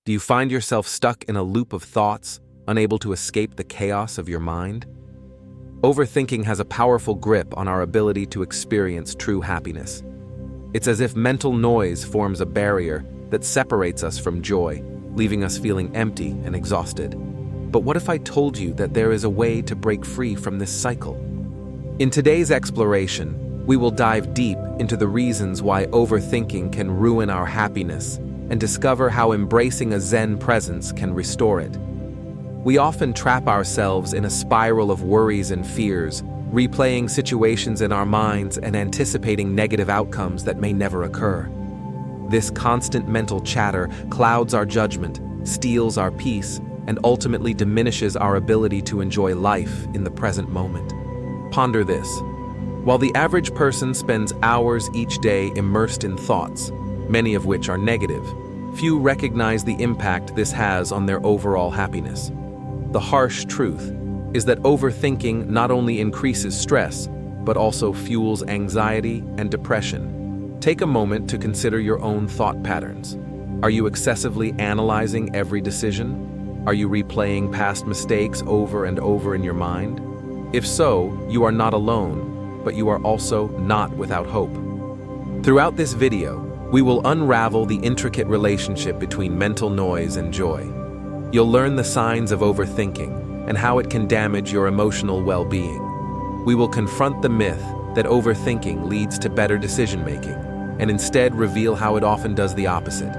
Do you find yourself stuck in a loop of thoughts, unable to escape the chaos of your mind? Overthinking has a powerful grip on our ability to experience true happiness. It's as if mental noise forms a barrier that separates us from joy, leaving us feeling empty and exhausted. But what if I told you that there is a way to break free from this cycle? In today's exploration, we will dive deep into the reasons why overthinking can ruin our happiness and discover how embracing a Zen presence can restore it. We often trap ourselves in a spiral of worries and fears, replaying situations in our minds and anticipating negative outcomes that may never occur. This constant mental chatter clouds our judgment, steals our peace, and ultimately diminishes our ability to enjoy life in the present moment. Ponder this. While the average person spends hours each day immersed in thoughts, many of which are negative, few recognize the impact this has on their overall happiness. The harsh truth is that overthinking not only increases stress, but also fuels anxiety and depression. Take a moment to consider your own thought patterns. Are you excessively analyzing every decision? Are you replaying past mistakes over and over in your mind? If so, you are not alone, but you are also not without hope. Throughout this video, we will unravel the intricate relationship between mental noise and joy. You'll learn the signs of overthinking and how it can damage your emotional well-being. We will confront the myth that overthinking leads to better decision-making, and instead reveal how it often does the opposite.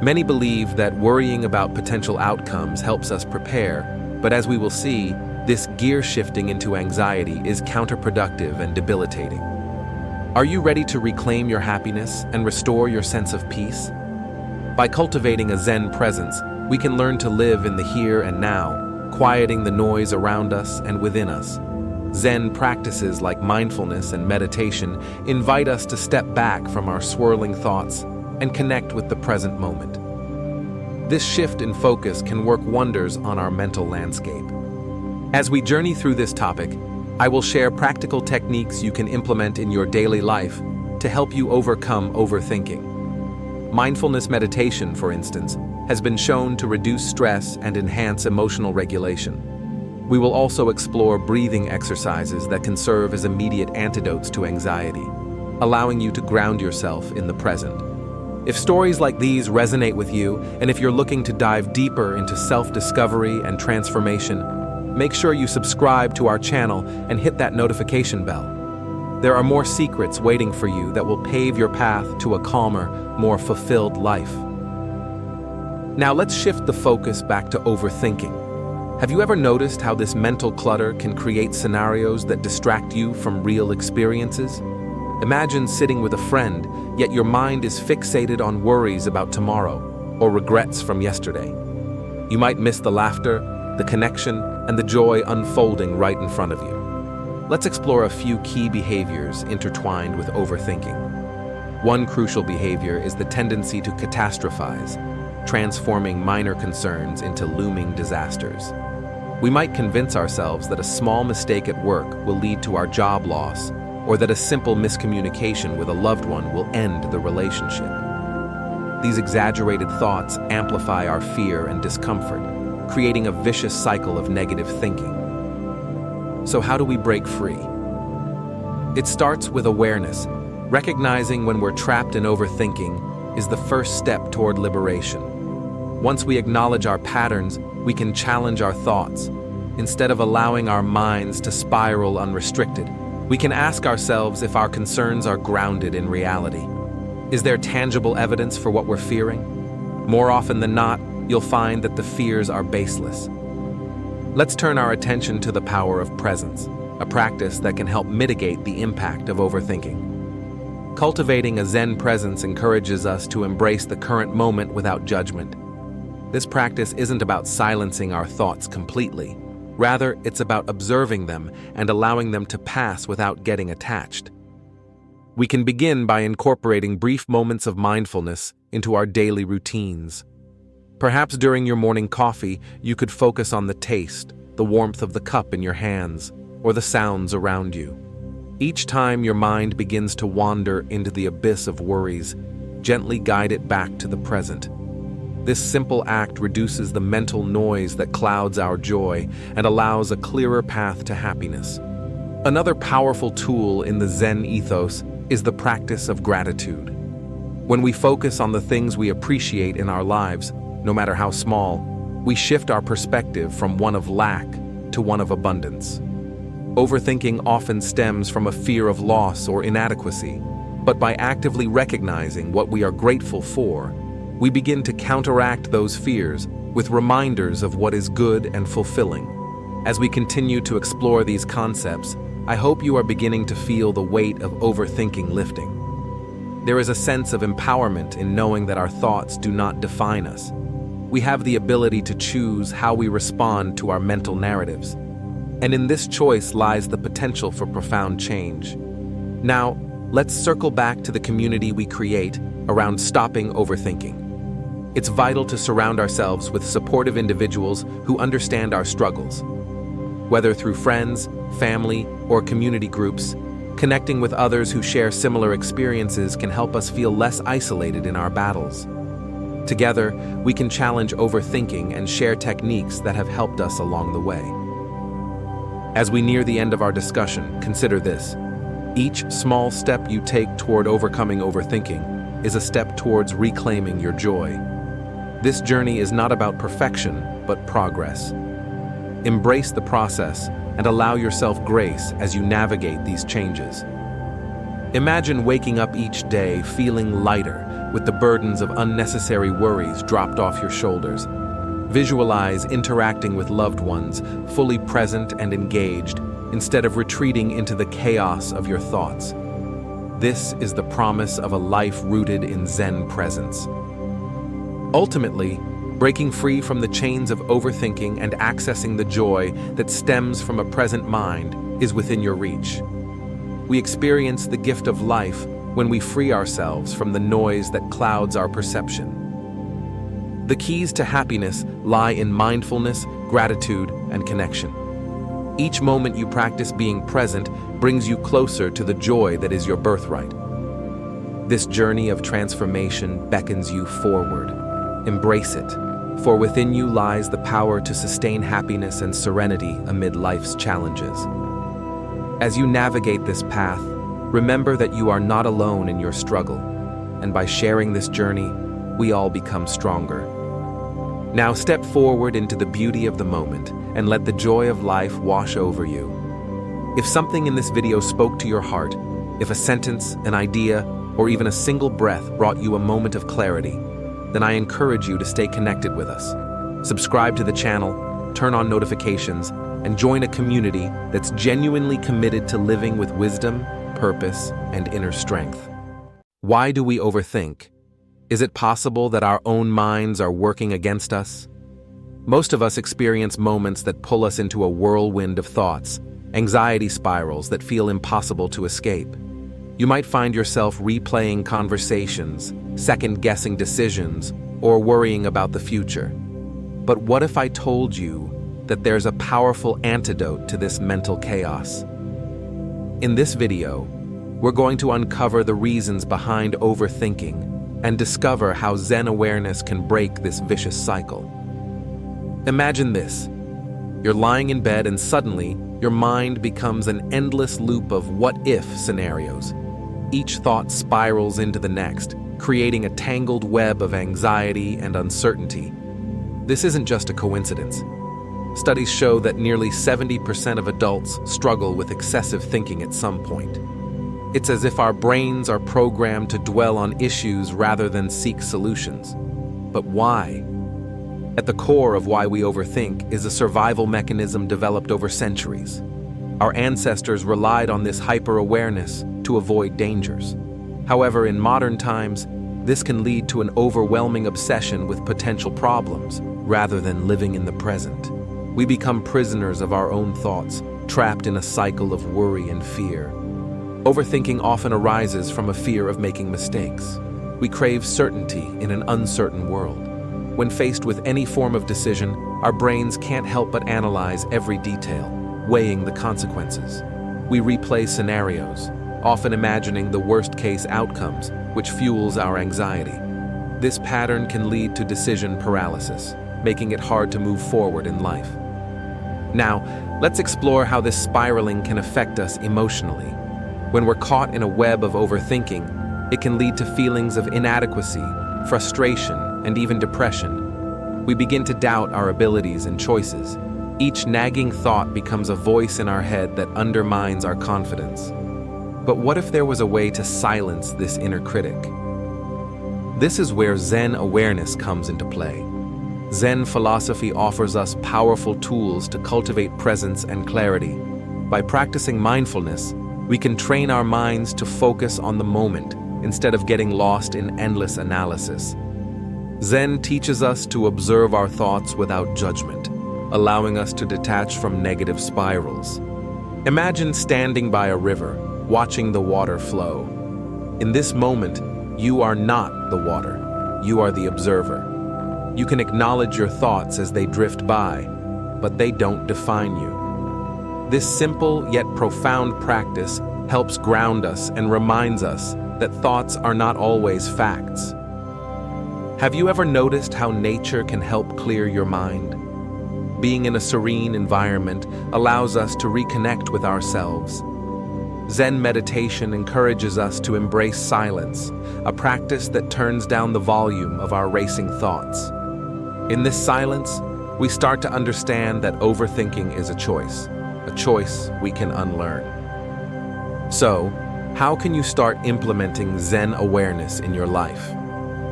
Many believe that worrying about potential outcomes helps us prepare, but as we will see, this gear shifting into anxiety is counterproductive and debilitating. Are you ready to reclaim your happiness and restore your sense of peace? By cultivating a Zen presence, we can learn to live in the here and now, quieting the noise around us and within us. Zen practices like mindfulness and meditation invite us to step back from our swirling thoughts and connect with the present moment. This shift in focus can work wonders on our mental landscape. As we journey through this topic, I will share practical techniques you can implement in your daily life to help you overcome overthinking. Mindfulness meditation, for instance, has been shown to reduce stress and enhance emotional regulation. We will also explore breathing exercises that can serve as immediate antidotes to anxiety, allowing you to ground yourself in the present. If stories like these resonate with you, and if you're looking to dive deeper into self-discovery and transformation, make sure you subscribe to our channel and hit that notification bell. There are more secrets waiting for you that will pave your path to a calmer, more fulfilled life. Now let's shift the focus back to overthinking. Have you ever noticed how this mental clutter can create scenarios that distract you from real experiences? Imagine sitting with a friend, yet your mind is fixated on worries about tomorrow or regrets from yesterday. You might miss the laughter, the connection, and the joy unfolding right in front of you. Let's explore a few key behaviors intertwined with overthinking. One crucial behavior is the tendency to catastrophize, transforming minor concerns into looming disasters. We might convince ourselves that a small mistake at work will lead to our job loss, or that a simple miscommunication with a loved one will end the relationship. These exaggerated thoughts amplify our fear and discomfort, creating a vicious cycle of negative thinking. So how do we break free? It starts with awareness. Recognizing when we're trapped in overthinking is the first step toward liberation. Once we acknowledge our patterns, we can challenge our thoughts. Instead of allowing our minds to spiral unrestricted, we can ask ourselves if our concerns are grounded in reality. Is there tangible evidence for what we're fearing? More often than not, you'll find that the fears are baseless. Let's turn our attention to the power of presence, a practice that can help mitigate the impact of overthinking. Cultivating a Zen presence encourages us to embrace the current moment without judgment. This practice isn't about silencing our thoughts completely. Rather, it's about observing them and allowing them to pass without getting attached. We can begin by incorporating brief moments of mindfulness into our daily routines. Perhaps during your morning coffee, you could focus on the taste, the warmth of the cup in your hands, or the sounds around you. Each time your mind begins to wander into the abyss of worries, gently guide it back to the present. This simple act reduces the mental noise that clouds our joy and allows a clearer path to happiness. Another powerful tool in the Zen ethos is the practice of gratitude. When we focus on the things we appreciate in our lives, no matter how small, we shift our perspective from one of lack to one of abundance. Overthinking often stems from a fear of loss or inadequacy, but by actively recognizing what we are grateful for, we begin to counteract those fears with reminders of what is good and fulfilling. As we continue to explore these concepts, I hope you are beginning to feel the weight of overthinking lifting. There is a sense of empowerment in knowing that our thoughts do not define us. We have the ability to choose how we respond to our mental narratives. And in this choice lies the potential for profound change. Now, let's circle back to the community we create around stopping overthinking. It's vital to surround ourselves with supportive individuals who understand our struggles. Whether through friends, family, or community groups, connecting with others who share similar experiences can help us feel less isolated in our battles. Together, we can challenge overthinking and share techniques that have helped us along the way. As we near the end of our discussion, consider this. Each small step you take toward overcoming overthinking is a step towards reclaiming your joy. This journey is not about perfection, but progress. Embrace the process and allow yourself grace as you navigate these changes. Imagine waking up each day feeling lighter, with the burdens of unnecessary worries dropped off your shoulders. Visualize interacting with loved ones, fully present and engaged, instead of retreating into the chaos of your thoughts. This is the promise of a life rooted in Zen presence. Ultimately, breaking free from the chains of overthinking and accessing the joy that stems from a present mind is within your reach. We experience the gift of life when we free ourselves from the noise that clouds our perception. The keys to happiness lie in mindfulness, gratitude, and connection. Each moment you practice being present brings you closer to the joy that is your birthright. This journey of transformation beckons you forward. Embrace it, for within you lies the power to sustain happiness and serenity amid life's challenges. As you navigate this path, remember that you are not alone in your struggle, and by sharing this journey, we all become stronger. Now step forward into the beauty of the moment and let the joy of life wash over you. If something in this video spoke to your heart, if a sentence, an idea, or even a single breath brought you a moment of clarity, then I encourage you to stay connected with us. Subscribe to the channel, turn on notifications, and join a community that's genuinely committed to living with wisdom, purpose, and inner strength. Why do we overthink? Is it possible that our own minds are working against us? Most of us experience moments that pull us into a whirlwind of thoughts, anxiety spirals that feel impossible to escape. You might find yourself replaying conversations, second-guessing decisions, or worrying about the future. But what if I told you that there's a powerful antidote to this mental chaos? In this video, we're going to uncover the reasons behind overthinking and discover how Zen awareness can break this vicious cycle. Imagine this. You're lying in bed and suddenly your mind becomes an endless loop of what-if scenarios. Each thought spirals into the next, creating a tangled web of anxiety and uncertainty. This isn't just a coincidence. Studies show that nearly 70% of adults struggle with excessive thinking at some point. It's as if our brains are programmed to dwell on issues rather than seek solutions. But why? At the core of why we overthink is a survival mechanism developed over centuries. Our ancestors relied on this hyper-awareness to avoid dangers. However, in modern times, this can lead to an overwhelming obsession with potential problems rather than living in the present. We become prisoners of our own thoughts, trapped in a cycle of worry and fear. Overthinking often arises from a fear of making mistakes. We crave certainty in an uncertain world. When faced with any form of decision, our brains can't help but analyze every detail, weighing the consequences. We replay scenarios, often imagining the worst-case outcomes, which fuels our anxiety. This pattern can lead to decision paralysis, making it hard to move forward in life. Now, let's explore how this spiraling can affect us emotionally. When we're caught in a web of overthinking, it can lead to feelings of inadequacy, frustration, and even depression. We begin to doubt our abilities and choices. Each nagging thought becomes a voice in our head that undermines our confidence. But what if there was a way to silence this inner critic? This is where Zen awareness comes into play. Zen philosophy offers us powerful tools to cultivate presence and clarity. By practicing mindfulness, we can train our minds to focus on the moment instead of getting lost in endless analysis. Zen teaches us to observe our thoughts without judgment, allowing us to detach from negative spirals. Imagine standing by a river, watching the water flow. In this moment, you are not the water, you are the observer. You can acknowledge your thoughts as they drift by, but they don't define you. This simple yet profound practice helps ground us and reminds us that thoughts are not always facts. Have you ever noticed how nature can help clear your mind? Being in a serene environment allows us to reconnect with ourselves. Zen meditation encourages us to embrace silence, a practice that turns down the volume of our racing thoughts. In this silence, we start to understand that overthinking is a choice we can unlearn. So, how can you start implementing Zen awareness in your life?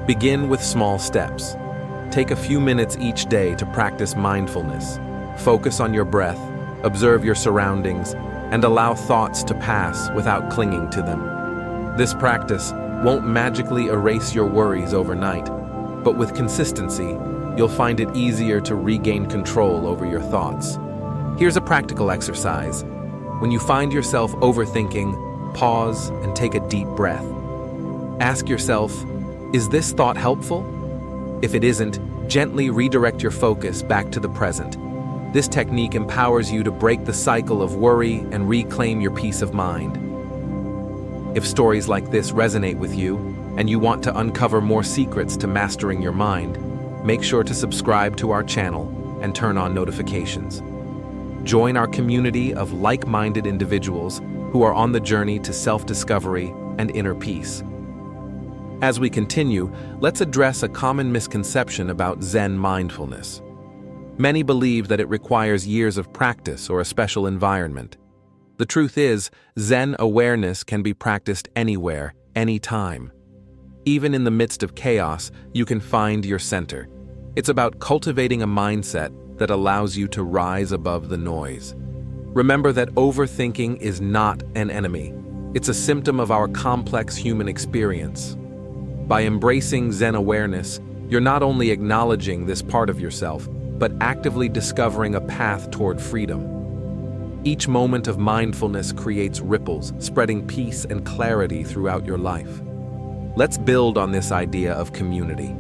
Begin with small steps. Take a few minutes each day to practice mindfulness. Focus on your breath, observe your surroundings, and allow thoughts to pass without clinging to them. This practice won't magically erase your worries overnight, but with consistency, you'll find it easier to regain control over your thoughts. Here's a practical exercise. When you find yourself overthinking, pause and take a deep breath. Ask yourself, is this thought helpful? If it isn't, gently redirect your focus back to the present. This technique empowers you to break the cycle of worry and reclaim your peace of mind. If stories like this resonate with you, and you want to uncover more secrets to mastering your mind, make sure to subscribe to our channel and turn on notifications. Join our community of like-minded individuals who are on the journey to self-discovery and inner peace. As we continue, let's address a common misconception about Zen mindfulness. Many believe that it requires years of practice or a special environment. The truth is, Zen awareness can be practiced anywhere, anytime. Even in the midst of chaos, you can find your center. It's about cultivating a mindset that allows you to rise above the noise. Remember that overthinking is not an enemy. It's a symptom of our complex human experience. By embracing Zen awareness, you're not only acknowledging this part of yourself, but actively discovering a path toward freedom. Each moment of mindfulness creates ripples, spreading peace and clarity throughout your life. Let's build on this idea of community.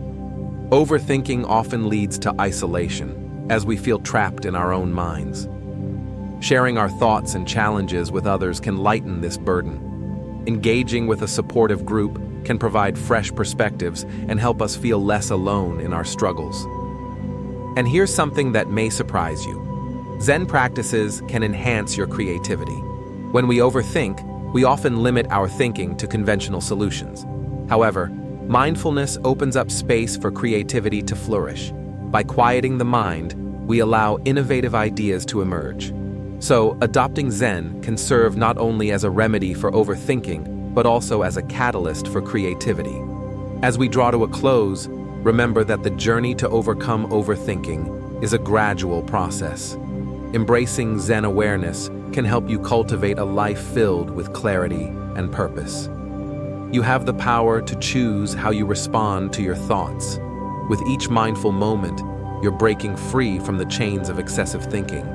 Overthinking often leads to isolation, as we feel trapped in our own minds. Sharing our thoughts and challenges with others can lighten this burden. Engaging with a supportive group can provide fresh perspectives and help us feel less alone in our struggles. And here's something that may surprise you. Zen practices can enhance your creativity. When we overthink, we often limit our thinking to conventional solutions. However, mindfulness opens up space for creativity to flourish. By quieting the mind, we allow innovative ideas to emerge. So, adopting Zen can serve not only as a remedy for overthinking, but also as a catalyst for creativity. As we draw to a close, remember that the journey to overcome overthinking is a gradual process. Embracing Zen awareness can help you cultivate a life filled with clarity and purpose. You have the power to choose how you respond to your thoughts. With each mindful moment, you're breaking free from the chains of excessive thinking.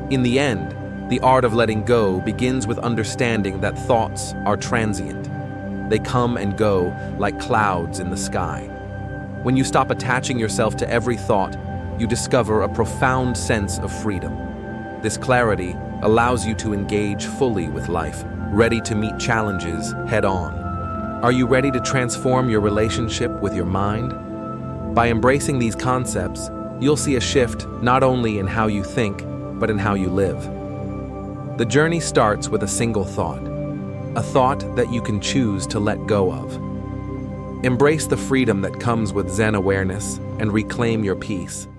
In the end, the art of letting go begins with understanding that thoughts are transient. They come and go like clouds in the sky. When you stop attaching yourself to every thought, you discover a profound sense of freedom. This clarity allows you to engage fully with life, ready to meet challenges head-on. Are you ready to transform your relationship with your mind? By embracing these concepts, you'll see a shift not only in how you think, but in how you live. The journey starts with a single thought, a thought that you can choose to let go of. Embrace the freedom that comes with Zen awareness and reclaim your peace.